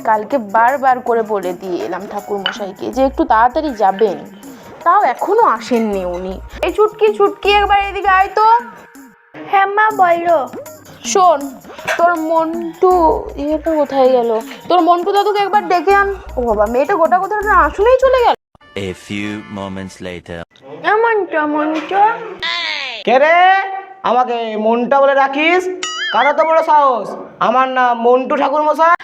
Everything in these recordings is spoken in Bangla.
কালকে বারবার করে বলে দিয়ে এলাম ঠাকুর মশাইকে যে একটু তাড়াতাড়ি যাবেন, তাও এখনো আসেননি উনি। এই ছুটকি ছুটকি একবার এদিকে আয় তো। হ্যাঁ মা বলো। শোন, তোর মন্টু ইয়েটা কোথায় গেল? তোর মন্টু দাদুকে একবার ডেকে আন। ও বাবা, মেয়েটা গোটা কথা না আসলেই চলে গেল। A few moments later. Montu কে রে? আমাকে মনটা বলে রাখিস? কারো তো বড় সাহস, আমার নাম মন্টু ঠাকুর মশাই।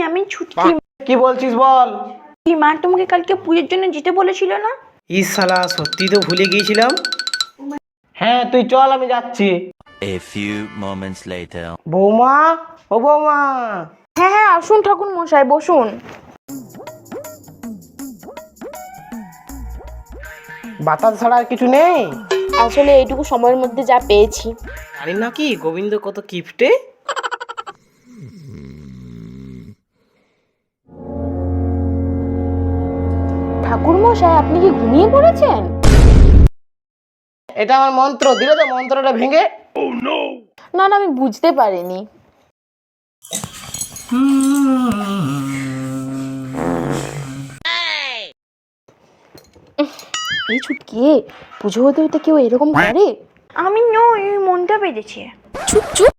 আমি ছুটকি। কি বলছিস বল। মা তোমাকে কালকে পুজোর জন্য যেতে বলেছিল না? ইস শালা, সত্যি তো ভুলে গিয়েছিলাম। হ্যাঁ তুই চল, আমি যাচ্ছি। A few moments later. বৌমা, ও বৌমা। হ্যাঁ হ্যাঁ, আসুন ঠাকুর মশাই, বসুন। বাতাস ছাড়া আর কিছু নেই? আসলে এইটুকু সময়ের মধ্যে যা পেয়েছি। জানি নাকি গোবিন্দ কত কিপটে। ঠাকুর মশাই, আপনি কি ঘুমিয়ে পড়েছেন? এটা আমার মন্ত্র, দিলে তো মন্ত্রটা ভেঙে। না না, আমি বুঝতে পারিনি। এই ছুটকি, পুজো হতে হতে কেউ এরকম করে? আমি নই, মনটা বেঁধেছে। চুপ চুপ।